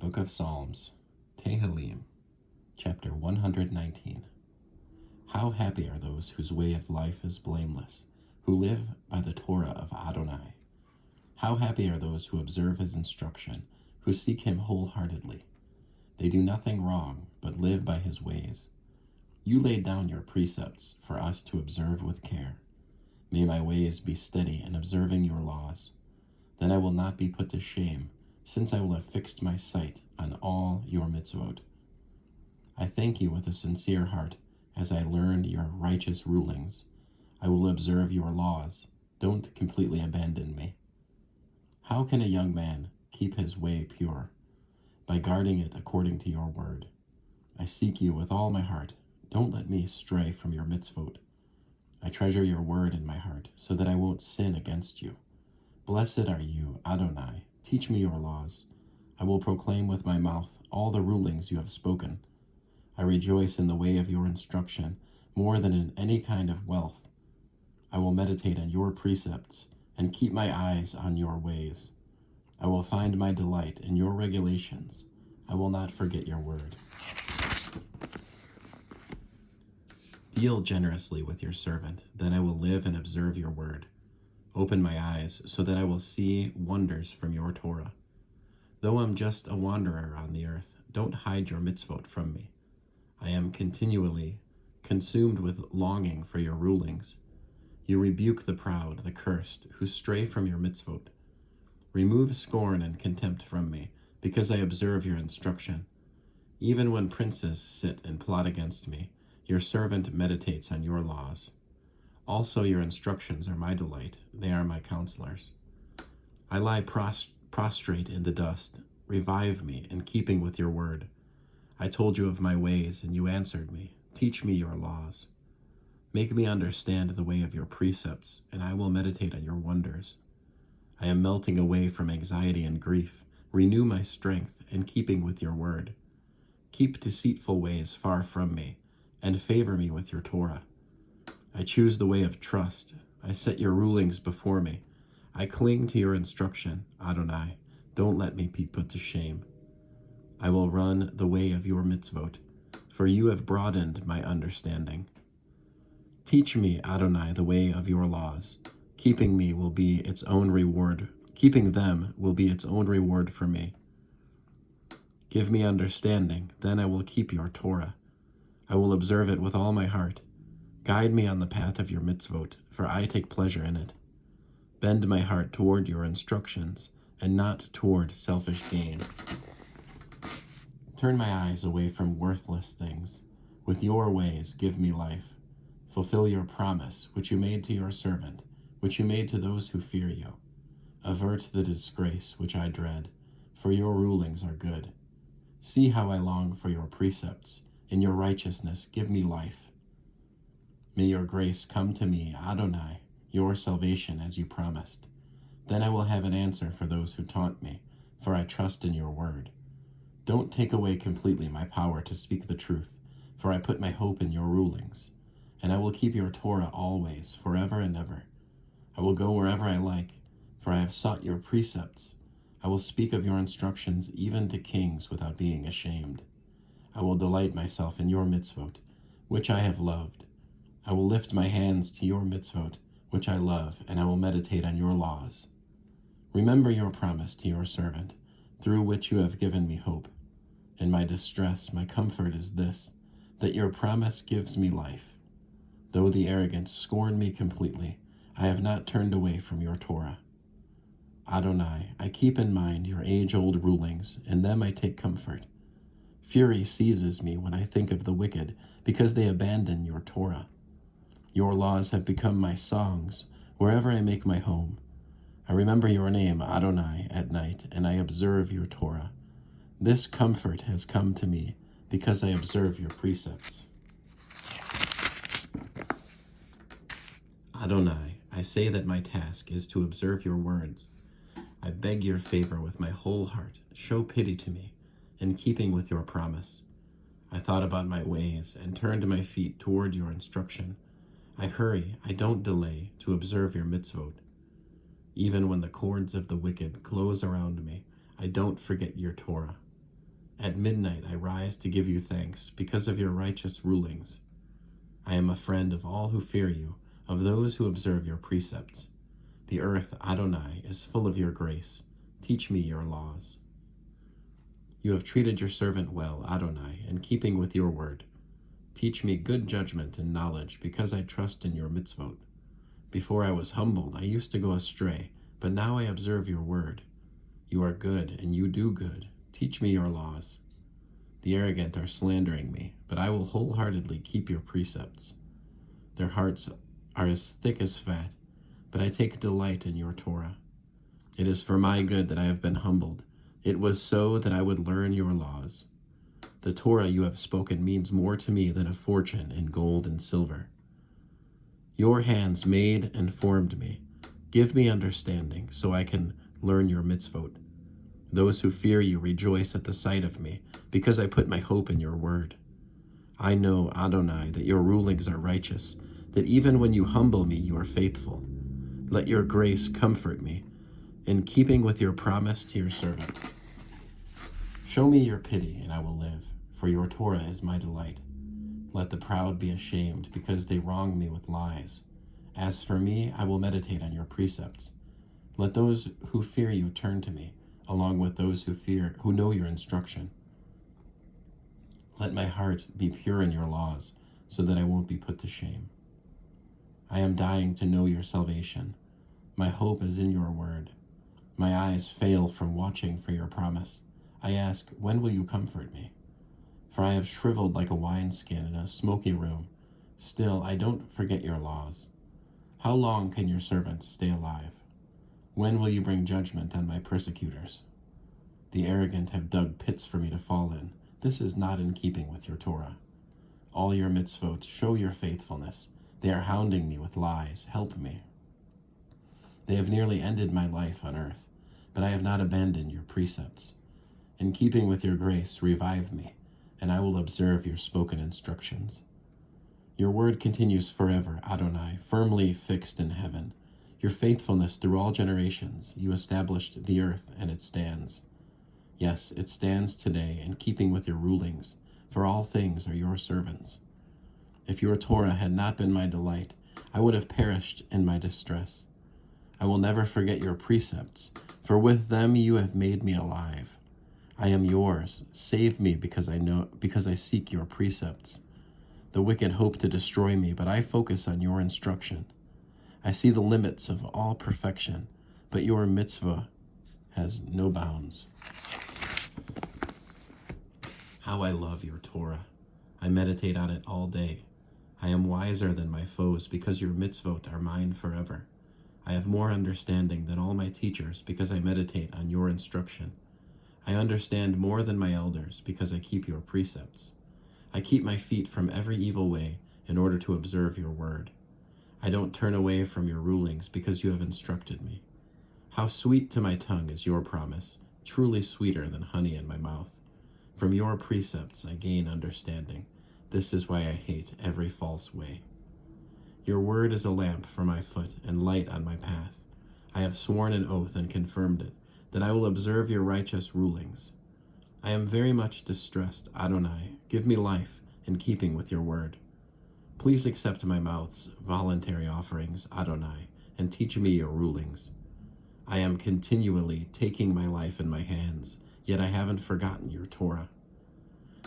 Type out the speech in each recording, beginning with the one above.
Book of Psalms, Tehillim, chapter 119. How happy are those whose way of life is blameless, who live by the Torah of Adonai. How happy are those who observe his instruction, who seek him wholeheartedly. They do nothing wrong, but live by his ways. You laid down your precepts for us to observe with care. May my ways be steady in observing your laws. Then I will not be put to shame, since I will have fixed my sight on all your mitzvot. I thank you with a sincere heart as I learn your righteous rulings. I will observe your laws. Don't completely abandon me. How can a young man keep his way pure? By guarding it according to your word. I seek you with all my heart. Don't let me stray from your mitzvot. I treasure your word in my heart so that I won't sin against you. Blessed are you, Adonai. Teach me your laws. I will proclaim with my mouth all the rulings you have spoken. I rejoice in the way of your instruction more than in any kind of wealth. I will meditate on your precepts and keep my eyes on your ways. I will find my delight in your regulations. I will not forget your word. Deal generously with your servant, then I will live and observe your word. Open my eyes so that I will see wonders from your Torah. Though I'm just a wanderer on the earth, don't hide your mitzvot from me. I am continually consumed with longing for your rulings. You rebuke the proud, the cursed, who stray from your mitzvot. Remove scorn and contempt from me, because I observe your instruction. Even when princes sit and plot against me, your servant meditates on your laws. Also your instructions are my delight. They are my counselors. I lie prostrate in the dust. Revive me in keeping with your word. I told you of my ways, and you answered me. Teach me your laws. Make me understand the way of your precepts, and I will meditate on your wonders. I am melting away from anxiety and grief. Renew my strength in keeping with your word. Keep deceitful ways far from me, and favor me with your Torah. I choose the way of trust. I set your rulings before me. I cling to your instruction, Adonai. Don't let me be put to shame. I will run the way of your mitzvot, for you have broadened my understanding. Teach me, Adonai, the way of your laws. Keeping them will be its own reward for me. Give me understanding, then I will keep your Torah. I will observe it with all my heart. Guide me on the path of your mitzvot, for I take pleasure in it. Bend my heart toward your instructions, and not toward selfish gain. Turn my eyes away from worthless things. With your ways give me life. Fulfill your promise, which you made to your servant, which you made to those who fear you. Avert the disgrace which I dread, for your rulings are good. See how I long for your precepts. In your righteousness give me life. May your grace come to me, Adonai, your salvation as you promised. Then I will have an answer for those who taunt me, for I trust in your word. Don't take away completely my power to speak the truth, for I put my hope in your rulings. And I will keep your Torah always, forever and ever. I will go wherever I like, for I have sought your precepts. I will speak of your instructions even to kings without being ashamed. I will delight myself in your mitzvot, which I have loved. I will lift my hands to your mitzvot, which I love, and I will meditate on your laws. Remember your promise to your servant, through which you have given me hope. In my distress, my comfort is this, that your promise gives me life. Though the arrogant scorn me completely, I have not turned away from your Torah. Adonai, I keep in mind your age-old rulings, in them I take comfort. Fury seizes me when I think of the wicked, because they abandon your Torah. Your laws have become my songs, wherever I make my home. I remember your name, Adonai, at night, and I observe your Torah. This comfort has come to me, because I observe your precepts. Adonai, I say that my task is to observe your words. I beg your favor with my whole heart. Show pity to me, in keeping with your promise. I thought about my ways and turned my feet toward your instruction. I hurry, I don't delay, to observe your mitzvot. Even when the cords of the wicked close around me, I don't forget your Torah. At midnight I rise to give you thanks because of your righteous rulings. I am a friend of all who fear you, of those who observe your precepts. The earth, Adonai, is full of your grace. Teach me your laws. You have treated your servant well, Adonai, in keeping with your word. Teach me good judgment and knowledge, because I trust in your mitzvot. Before I was humbled, I used to go astray, but now I observe your word. You are good, and you do good. Teach me your laws. The arrogant are slandering me, but I will wholeheartedly keep your precepts. Their hearts are as thick as fat, but I take delight in your Torah. It is for my good that I have been humbled. It was so that I would learn your laws. The Torah you have spoken means more to me than a fortune in gold and silver. Your hands made and formed me. Give me understanding so I can learn your mitzvot. Those who fear you rejoice at the sight of me, because I put my hope in your word. I know, Adonai, that your rulings are righteous, that even when you humble me, you are faithful. Let your grace comfort me, in keeping with your promise to your servant. Show me your pity, and I will live, for your Torah is my delight. Let the proud be ashamed, because they wrong me with lies. As for me, I will meditate on your precepts. Let those who fear you turn to me, along with those who know your instruction. Let my heart be pure in your laws, so that I won't be put to shame. I am dying to know your salvation. My hope is in your word. My eyes fail from watching for your promise. I ask, when will you comfort me? For I have shriveled like a wineskin in a smoky room. Still, I don't forget your laws. How long can your servant stay alive? When will you bring judgment on my persecutors? The arrogant have dug pits for me to fall in. This is not in keeping with your Torah. All your mitzvot show your faithfulness. They are hounding me with lies. Help me. They have nearly ended my life on earth, but I have not abandoned your precepts. In keeping with your grace, revive me, and I will observe your spoken instructions. Your word continues forever, Adonai, firmly fixed in heaven. Your faithfulness through all generations, you established the earth, and it stands. Yes, it stands today in keeping with your rulings, for all things are your servants. If your Torah had not been my delight, I would have perished in my distress. I will never forget your precepts, for with them you have made me alive. I am yours. Save me because I seek your precepts. The wicked hope to destroy me, but I focus on your instruction. I see the limits of all perfection, but your mitzvah has no bounds. How I love your Torah. I meditate on it all day. I am wiser than my foes because your mitzvot are mine forever. I have more understanding than all my teachers because I meditate on your instruction. I understand more than my elders because I keep your precepts. I keep my feet from every evil way in order to observe your word. I don't turn away from your rulings because you have instructed me. How sweet to my tongue is your promise, truly sweeter than honey in my mouth. From your precepts I gain understanding. This is why I hate every false way. Your word is a lamp for my foot and light on my path. I have sworn an oath and confirmed it, that I will observe your righteous rulings. I am very much distressed, Adonai. Give me life in keeping with your word. Please accept my mouth's voluntary offerings, Adonai, and teach me your rulings. I am continually taking my life in my hands, yet I haven't forgotten your Torah.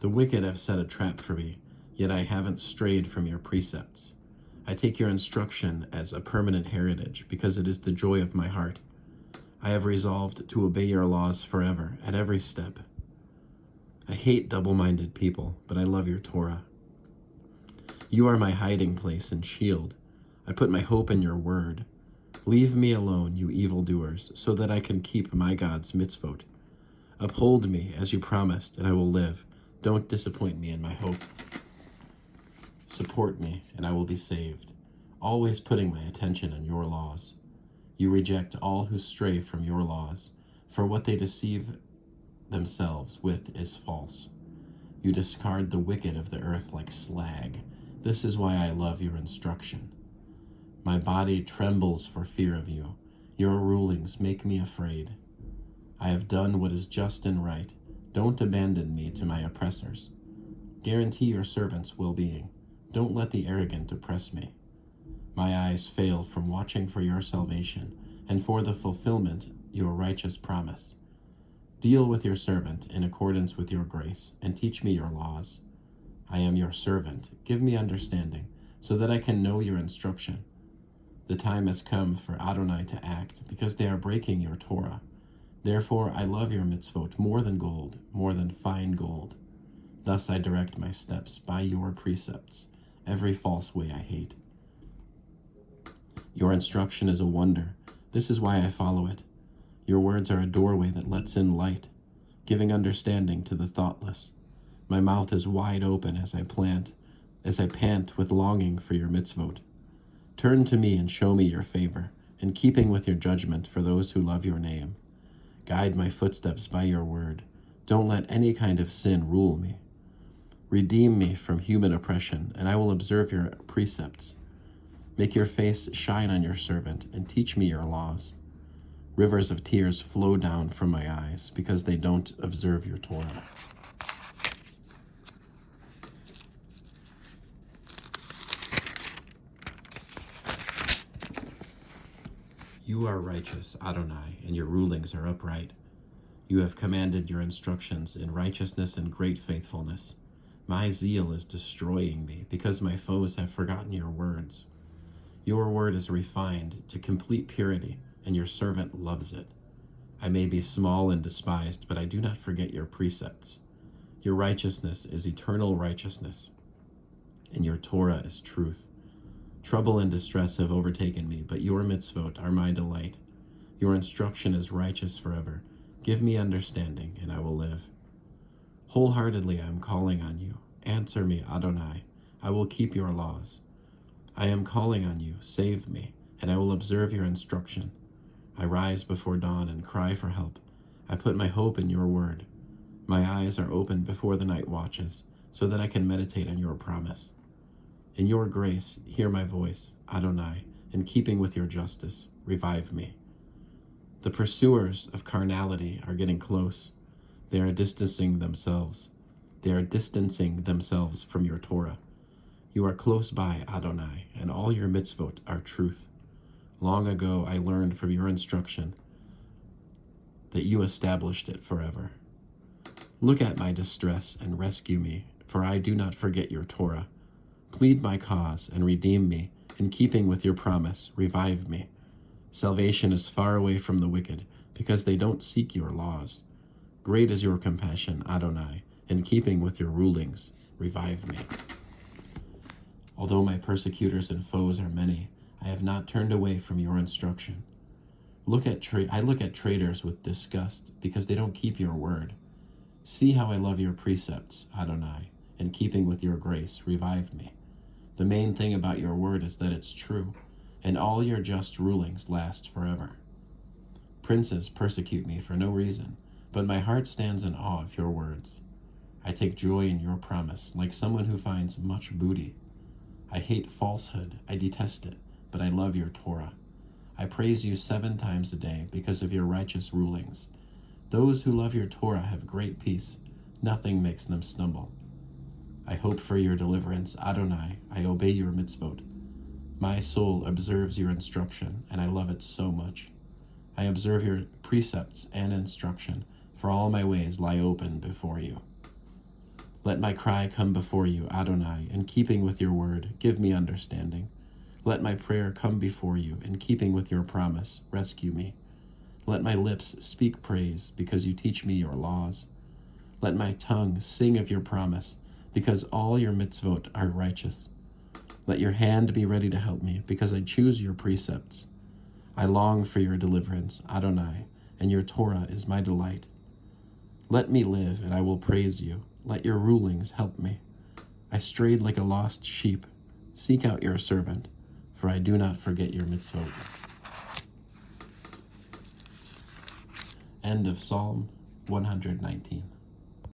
The wicked have set a trap for me, yet I haven't strayed from your precepts. I take your instruction as a permanent heritage because it is the joy of my heart. I have resolved to obey your laws forever at every step. I hate double-minded people, but I love your Torah. You are my hiding place and shield. I put my hope in your word. Leave me alone, you evildoers, so that I can keep my God's mitzvot. Uphold me as you promised, and I will live. Don't disappoint me in my hope. Support me, and I will be saved, always putting my attention on your laws. You reject all who stray from your laws, for what they deceive themselves with is false. You discard the wicked of the earth like slag. This is why I love your instruction. My body trembles for fear of you. Your rulings make me afraid. I have done what is just and right. Don't abandon me to my oppressors. Guarantee your servant's well-being. Don't let the arrogant oppress me. My eyes fail from watching for your salvation and for the fulfillment your righteous promise. Deal with your servant in accordance with your grace and teach me your laws. I am your servant. Give me understanding so that I can know your instruction. The time has come for Adonai to act because they are breaking your Torah. Therefore I love your mitzvot more than gold, more than fine gold. Thus I direct my steps by your precepts. Every false way I hate. Your instruction is a wonder. This is why I follow it. Your words are a doorway that lets in light, giving understanding to the thoughtless. My mouth is wide open as I pant with longing for your mitzvot. Turn to me and show me your favor, in keeping with your judgment for those who love your name. Guide my footsteps by your word. Don't let any kind of sin rule me. Redeem me from human oppression, and I will observe your precepts. Make your face shine on your servant, and teach me your laws. Rivers of tears flow down from my eyes, because they don't observe your Torah. You are righteous, Adonai, and your rulings are upright. You have commanded your instructions in righteousness and great faithfulness. My zeal is destroying me, because my foes have forgotten your words. Your word is refined to complete purity, and your servant loves it. I may be small and despised, but I do not forget your precepts. Your righteousness is eternal righteousness, and your Torah is truth. Trouble and distress have overtaken me, but your mitzvot are my delight. Your instruction is righteous forever. Give me understanding, and I will live. Wholeheartedly I am calling on you. Answer me, Adonai. I will keep your laws. I am calling on you. Save me, and I will observe your instruction. I rise before dawn and cry for help. I put my hope in your word. My eyes are open before the night watches, so that I can meditate on your promise. In your grace, hear my voice, Adonai, in keeping with your justice, revive me. The pursuers of carnality are getting close. They are distancing themselves. They are distancing themselves from your Torah. You are close by, Adonai, and all your mitzvot are truth. Long ago I learned from your instruction that you established it forever. Look at my distress and rescue me, for I do not forget your Torah. Plead my cause and redeem me. In keeping with your promise, revive me. Salvation is far away from the wicked, because they don't seek your laws. Great is your compassion, Adonai. In keeping with your rulings, revive me. Although my persecutors and foes are many, I have not turned away from your instruction. I look at traitors with disgust, because they don't keep your word. See how I love your precepts, Adonai. In keeping with your grace, revive me. The main thing about your word is that it's true, and all your just rulings last forever. Princes persecute me for no reason, but my heart stands in awe of your words. I take joy in your promise, like someone who finds much booty. I hate falsehood, I detest it, but I love your Torah. I praise you 7 times a day because of your righteous rulings. Those who love your Torah have great peace. Nothing makes them stumble. I hope for your deliverance, Adonai. I obey your mitzvot. My soul observes your instruction, and I love it so much. I observe your precepts and instruction, for all my ways lie open before you. Let my cry come before you, Adonai, in keeping with your word. Give me understanding. Let my prayer come before you, in keeping with your promise. Rescue me. Let my lips speak praise, because you teach me your laws. Let my tongue sing of your promise, because all your mitzvot are righteous. Let your hand be ready to help me, because I choose your precepts. I long for your deliverance, Adonai, and your Torah is my delight. Let me live, and I will praise you. Let your rulings help me. I strayed like a lost sheep. Seek out your servant, for I do not forget your mitzvot. End of Psalm 119.